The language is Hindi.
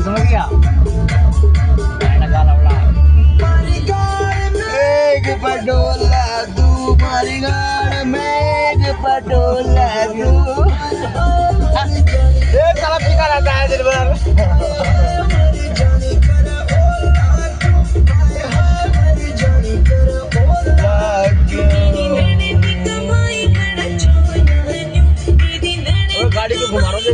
समझ गया मेघ पटोला तू मारी गाड़ मेघ पटोला तू ये साला पीका रहता है दिन भर गाड़ी को घुमा रहा हूँ